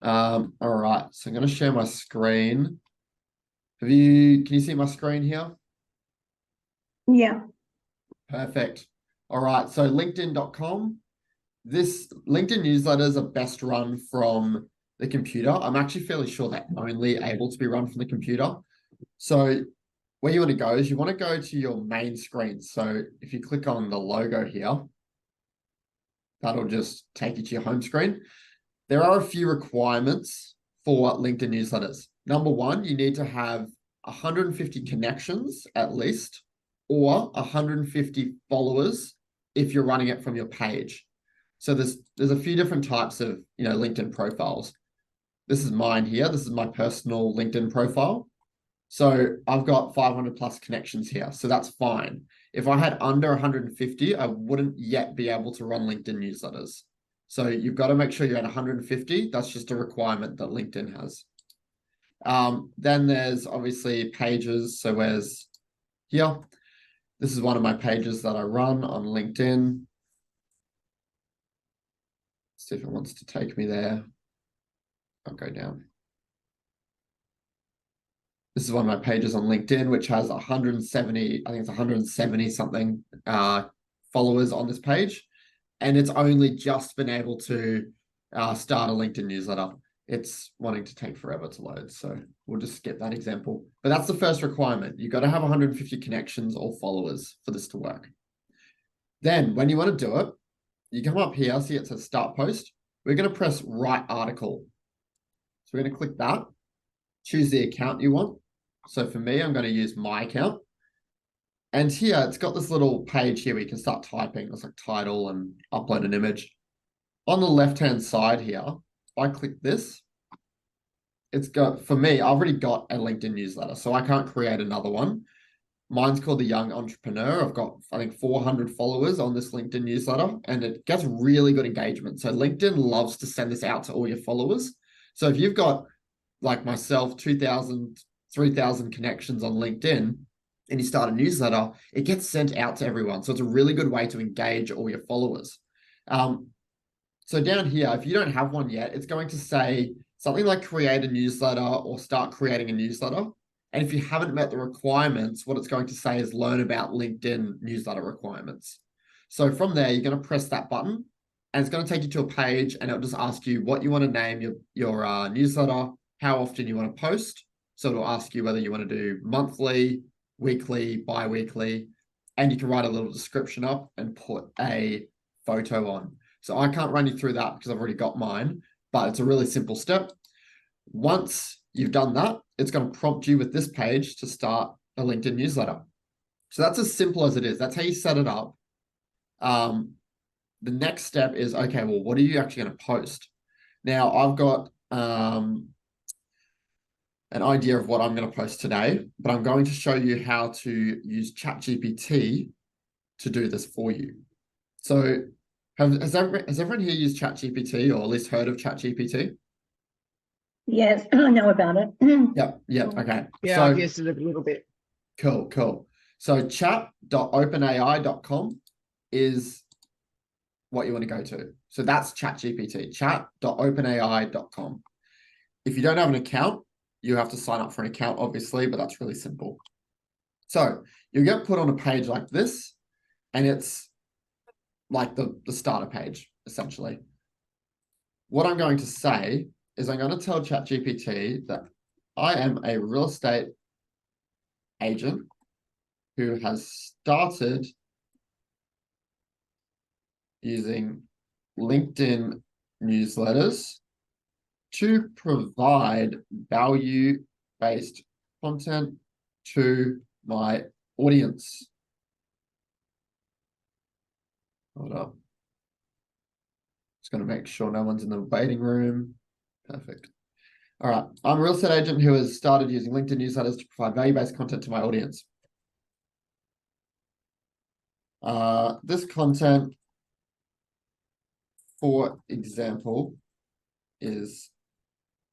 All right, so I'm going to share my screen. Can you see my screen here? Yeah. Perfect. All right, so LinkedIn.com. This LinkedIn newsletters are best run from the computer. I'm actually fairly sure they're only able to be run from the computer. So where you want to go is you want to go to your main screen. So if you click on the logo here, that'll just take you to your home screen. There are a few requirements for LinkedIn newsletters. Number one, you need to have 150 connections at least, or 150 followers if you're running it from your page. So there's a few different types of LinkedIn profiles. This is mine here. This is my personal LinkedIn profile. So I've got 500 plus connections here. So that's fine. If I had under 150, I wouldn't yet be able to run LinkedIn newsletters. So you've got to make sure you're at 150. That's just a requirement that LinkedIn has. Then there's obviously pages. So where's here? This is one of my pages that I run on LinkedIn. See if it wants to take me there. I'll go down. This is one of my pages on LinkedIn, which has 170, I think it's 170 something followers on this page. And it's only just been able to start a LinkedIn newsletter. It's wanting to take forever to load. So we'll just skip that example. But that's the first requirement. You've got to have 150 connections or followers for this to work. Then when you want to do it, you come up here, see it says start post. We're going to press write article. So we're going to click that, choose the account you want. So for me, I'm going to use my account. And here it's got this little page here where you can start typing. It's like title and upload an image. On the left-hand side here, if I click this, it's got, for me, I've already got a LinkedIn newsletter, so I can't create another one. Mine's called The Young Entrepreneur. I've got, I think, 400 followers on this LinkedIn newsletter, and it gets really good engagement. So LinkedIn loves to send this out to all your followers. So if you've got, like myself, 2,000, 3,000 connections on LinkedIn, and you start a newsletter, it gets sent out to everyone. So it's a really good way to engage all your followers. So down here, if you don't have one yet, it's going to say something like create a newsletter or start creating a newsletter. And if you haven't met the requirements, what it's going to say is learn about LinkedIn newsletter requirements. So from there, you're going to press that button and it's going to take you to a page and it'll just ask you what you want to name your newsletter, how often you want to post. So it'll ask you whether you want to do monthly, weekly, bi-weekly, and you can write a little description up and put a photo on. So I can't run you through that because I've already got mine, but it's a really simple step. Once you've done that, it's going to prompt you with this page to start a LinkedIn newsletter. So that's as simple as it is. That's how you set it up. The next step is, okay, well, what are you actually going to post? Now, I've got an idea of what I'm going to post today, but I'm going to show you how to use ChatGPT to do this for you. So has everyone here used ChatGPT or at least heard of ChatGPT? Yes, I know about it. Yep, okay. Yeah, So I've used it a little bit. cool. So chat.openai.com is what you want to go to. So that's ChatGPT, chat.openai.com. If you don't have an account, you have to sign up for an account, obviously, but that's really simple. So you get put on a page like this, and it's like the starter page, essentially. What I'm going to say is I'm going to tell ChatGPT that I am a real estate agent who has started using LinkedIn newsletters to provide value-based content to my audience. Hold up. Just going to make sure no one's in the waiting room. Perfect. All right. I'm a real estate agent who has started using LinkedIn newsletters to provide value-based content to my audience. This content, for example, is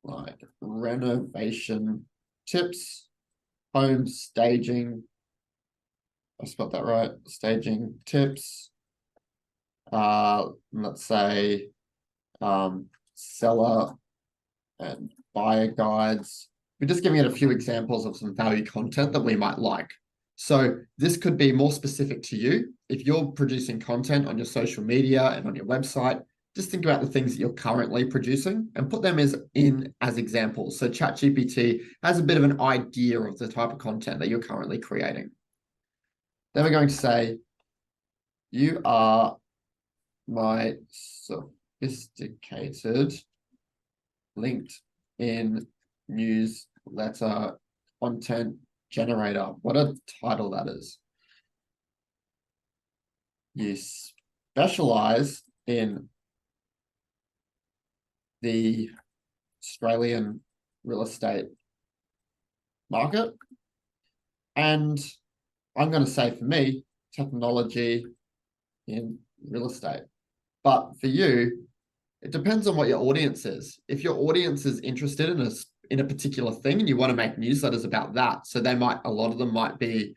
like renovation tips, home staging. I spelled that right. Staging tips. Let's say seller and buyer guides. We're just giving it a few examples of some value content that we might like. So this could be more specific to you. If you're producing content on your social media and on your website, just think about the things that you're currently producing and put them as examples. So ChatGPT has a bit of an idea of the type of content that you're currently creating. Then we're going to say, you are my sophisticated LinkedIn newsletter content generator. What a title that is. You specialize in the Australian real estate market. And I'm going to say for me, technology in real estate. But for you, it depends on what your audience is. If your audience is interested in a particular thing and you want to make newsletters about that, so a lot of them might be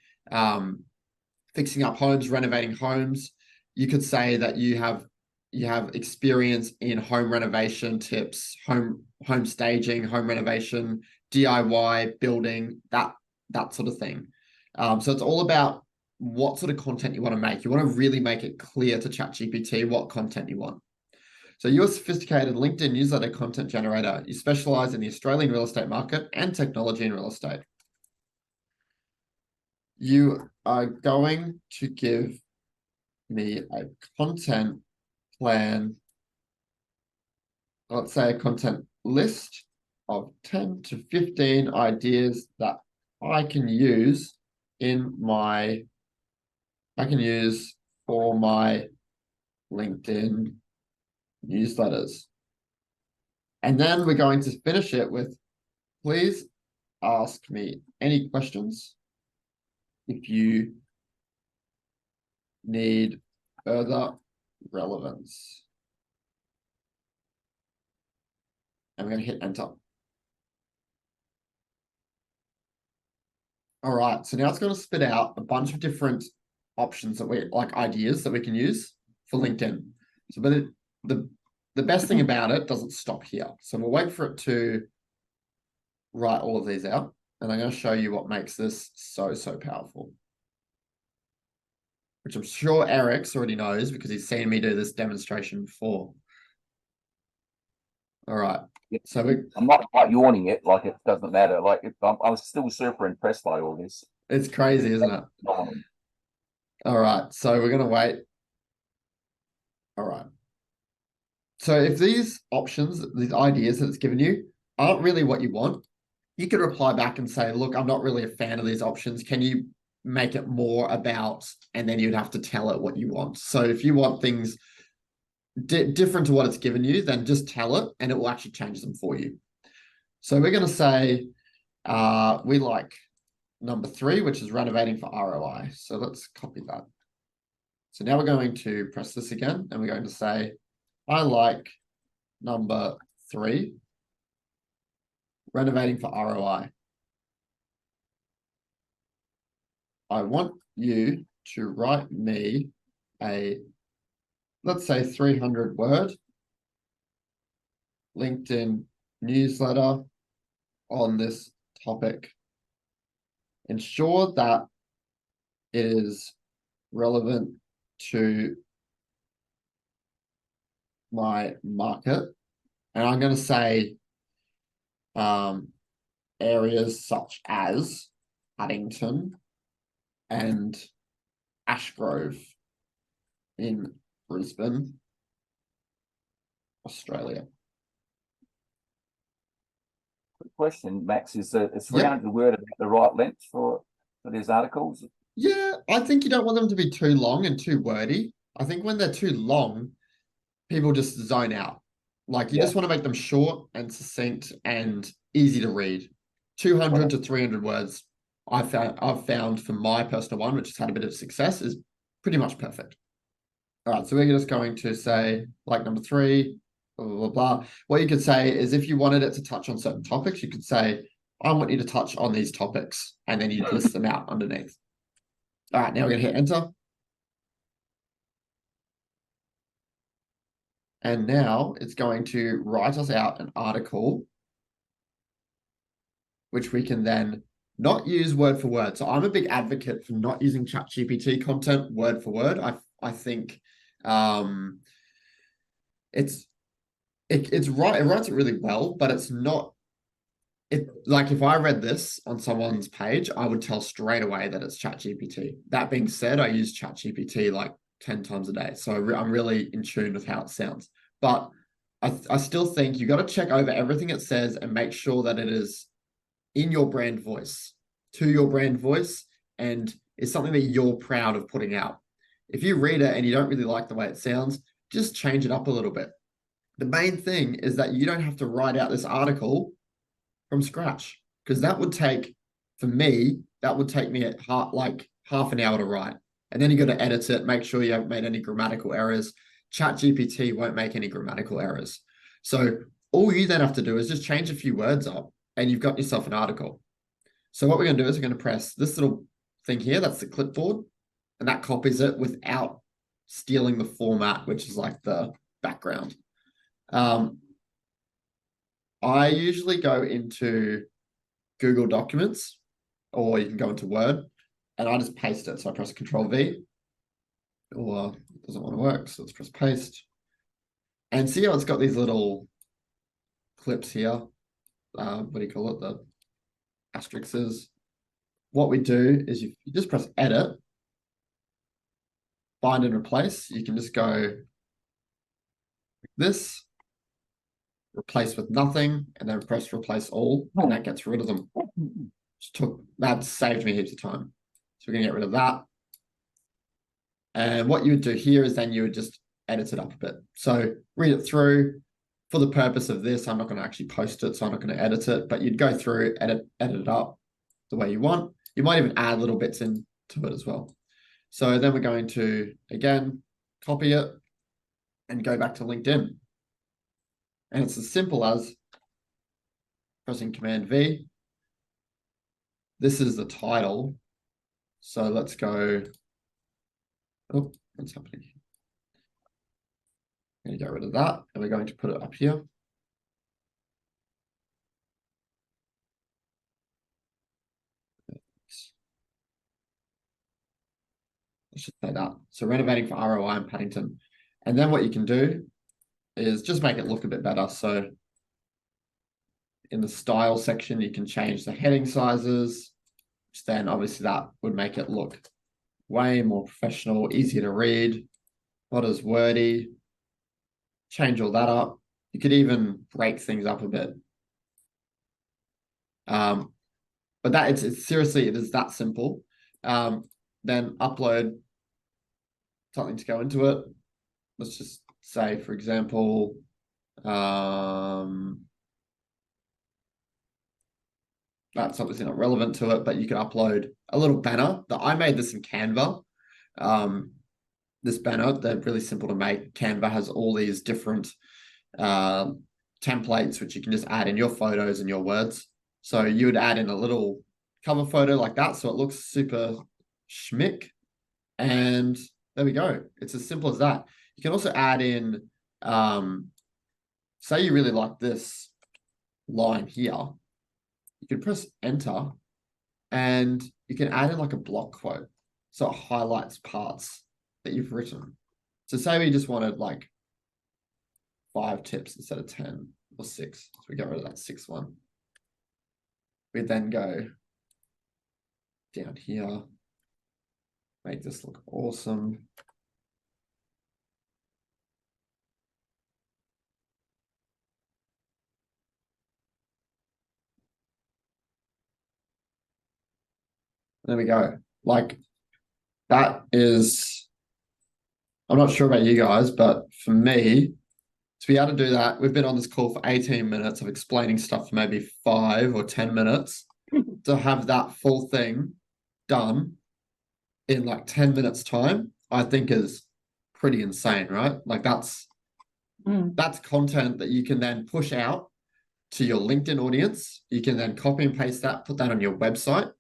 fixing up homes, renovating homes. You could say that you have experience in home renovation tips, home staging, home renovation, DIY, building, that sort of thing. So it's all about what sort of content you want to make. You want to really make it clear to ChatGPT what content you want. So you're a sophisticated LinkedIn newsletter content generator. You specialize in the Australian real estate market and technology in real estate. You are going to give me a content plan, let's say a content list of 10 to 15 ideas that I can use for my LinkedIn newsletters. And then we're going to finish it with, please ask me any questions if you need further relevance. And we're going to hit enter. All right, so now it's going to spit out a bunch of different options ideas that we can use for LinkedIn. So, but the best thing about it doesn't stop here. So we'll wait for it to write all of these out. And I'm going to show you what makes this so powerful, which I'm sure Eric's already knows because he's seen me do this demonstration before. All right. Yeah. So I'm not quite yawning it, like it doesn't matter. Like I'm still super impressed by all this. It's crazy, isn't it? All right. So we're going to wait. All right. So if these options, these ideas that it's given you aren't really what you want, you could reply back and say, look, I'm not really a fan of these options. Can you make it more about, and then you'd have to tell it what you want. So if you want things different to what it's given you, then just tell it and it will actually change them for you. So we're going to say we like number 3, which is renovating for ROI. So let's copy that. So now we're going to press this again and we're going to say, I like number 3, renovating for ROI. I want you to write me a, let's say 300 word LinkedIn newsletter on this topic. Ensure that it is relevant to my market. And I'm going to say areas such as Paddington and Ashgrove in Brisbane, Australia. Quick question, Max, is 300 word about the right length for these articles? Yeah, I think you don't want them to be too long and too wordy. I think when they're too long, people just zone out. Like you just want to make them short and succinct and easy to read. 200 to 300 words, I've found for my personal one, which has had a bit of success, is pretty much perfect. All right, so we're just going to say like number 3, blah, blah, blah. What you could say is if you wanted it to touch on certain topics, you could say, I want you to touch on these topics, and then you'd list them out underneath. All right, now we're going to hit enter. And now it's going to write us out an article which we can then not use word for word. So I'm a big advocate for not using ChatGPT content word for word. I think it's right, it writes it really well, but it's not it like if I read this on someone's page, I would tell straight away that it's ChatGPT. That being said, I use ChatGPT like 10 times a day. So I'm really in tune with how it sounds. But I still think you got to check over everything it says and make sure that it is in your brand voice, to your brand voice, and it's something that you're proud of putting out. If you read it and you don't really like the way it sounds, just change it up a little bit. The main thing is that you don't have to write out this article from scratch, because that would take, for me, that would take me at like half an hour to write. And then you got to edit it, make sure you haven't made any grammatical errors. ChatGPT won't make any grammatical errors. So all you then have to do is just change a few words up and you've got yourself an article. So what we're going to do is we're going to press this little thing here, that's the clipboard, and that copies it without stealing the format, which is like the background. I usually go into Google Documents, or you can go into Word, and I just paste it. So I press Control V, or it doesn't want to work, so let's press paste. And see how it's got these little clips here. What do you call it? The asterisks. What we do is you just press Edit, Find and Replace. You can just go like this, replace with nothing, and then press replace all, and that gets rid of them. That saved me heaps of time. So we're gonna get rid of that. And what you would do here is then you would just edit it up a bit. So read it through. For the purpose of this, I'm not going to actually post it, so I'm not going to edit it, but you'd go through, edit it up the way you want. You might even add little bits into it as well. So then we're going to, again, copy it and go back to LinkedIn. And it's as simple as pressing Command V. This is the title. So let's go. Oh, what's happening? I'm going to get rid of that, and we're going to put it up here. I should say that. So renovating for ROI in Paddington. And then what you can do is just make it look a bit better. So in the style section, you can change the heading sizes, which then obviously that would make it look way more professional, easier to read, not as wordy. Change all that up. You could even break things up a bit. But that it's seriously, it is that simple. Then upload something to go into it. Let's just say, for example, that's obviously not relevant to it, but you can upload a little banner. I made this in Canva. This banner, they're really simple to make. Canva has all these different templates, which you can just add in your photos and your words. So you would add in a little cover photo like that, so it looks super schmick. And there we go. It's as simple as that. You can also add in, say you really like this line here, you can press enter and you can add in like a block quote. So it highlights parts that you've written. So say we just wanted like 5 tips instead of 10 or 6. So we get rid of that 6th one. We then go down here, make this look awesome. There we go. Like that is, I'm not sure about you guys, but for me, to be able to do that, we've been on this call for 18 minutes of explaining stuff for maybe 5 or 10 minutes. To have that full thing done in like 10 minutes time, I think is pretty insane, right? Like that's content that you can then push out to your LinkedIn audience. You can then copy and paste that, put that on your website.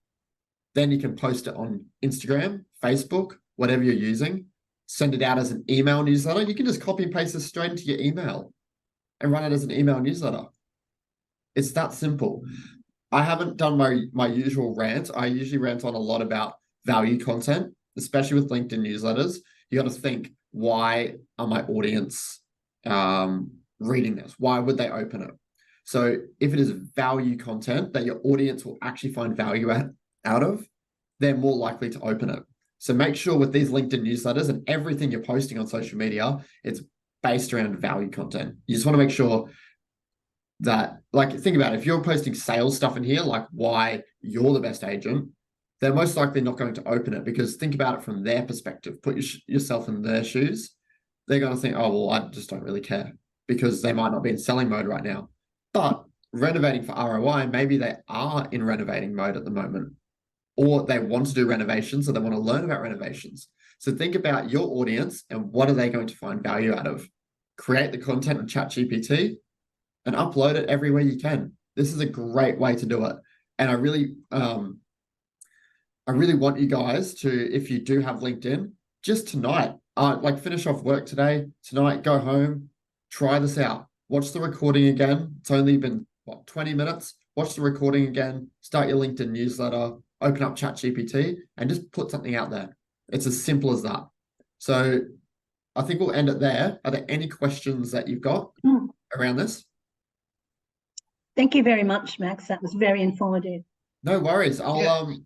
Then you can post it on Instagram, Facebook, whatever you're using. Send it out as an email newsletter. You can just copy and paste this straight into your email and run it as an email newsletter. It's that simple. I haven't done my usual rant. I usually rant on a lot about value content, especially with LinkedIn newsletters. You got to think, why are my audience reading this? Why would they open it? So if it is value content that your audience will actually find value out of, they're more likely to open it. So make sure with these LinkedIn newsletters and everything you're posting on social media, it's based around value content. You just want to make sure that, like, think about it. If you're posting sales stuff in here, like why you're the best agent, they're most likely not going to open it, because think about it from their perspective. Put yourself in their shoes. They're going to think, oh, well, I just don't really care, because they might not be in selling mode right now. But renovating for ROI, maybe they are in renovating mode at the moment, or they want to do renovations, or they want to learn about renovations. So think about your audience and what are they going to find value out of? Create the content on ChatGPT and upload it everywhere you can. This is a great way to do it. And I really want you guys to, if you do have LinkedIn, just tonight, like finish off work tonight, go home, try this out. Watch the recording again. It's only been, what, 20 minutes? Watch the recording again, start your LinkedIn newsletter, open up ChatGPT, and just put something out there. It's as simple as that. So I think we'll end it there. Are there any questions that you've got around this? Thank you very much, Max. That was very informative. No worries. I'll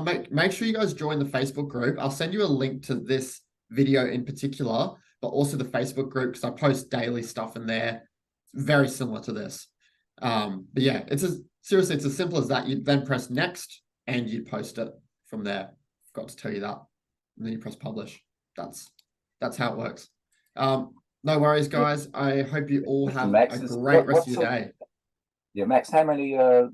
make sure you guys join the Facebook group. I'll send you a link to this video in particular, but also the Facebook group, because I post daily stuff in there. It's very similar to this. But yeah, seriously, it's as simple as that. You then press next and you post it from there. Forgot to tell you that. And then you press publish. That's how it works. No worries, guys. I hope you all have Max, a great rest of your day. Yeah, Max, how many times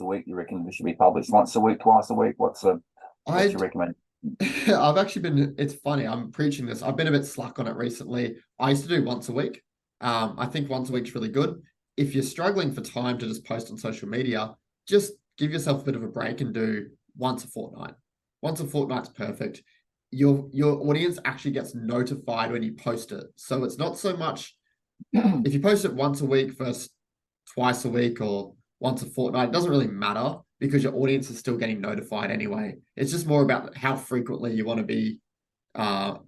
a week do you reckon this should be published? Once a week, twice a week? What's your recommend? I've actually been, it's funny, I'm preaching this. I've been a bit slack on it recently. I used to do once a week. I think once a week's really good. If you're struggling for time to just post on social media, just give yourself a bit of a break and do once a fortnight. Once a fortnight's perfect. Your audience actually gets notified when you post it. So it's not so much, if you post it once a week versus twice a week or once a fortnight, it doesn't really matter, because your audience is still getting notified anyway. It's just more about how frequently you want to be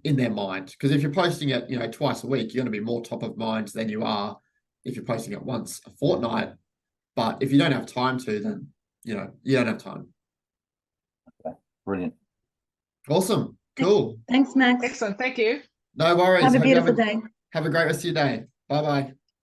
in their mind. Because if you're posting it, twice a week, you're going to be more top of mind than you are if you're posting it once a fortnight. But if you don't have time to, then you don't have time. Okay, brilliant. Awesome. Cool. Thanks, Max. Excellent. Thank you. No worries. Have a Hope you beautiful day. have a great rest of your day. Bye-bye.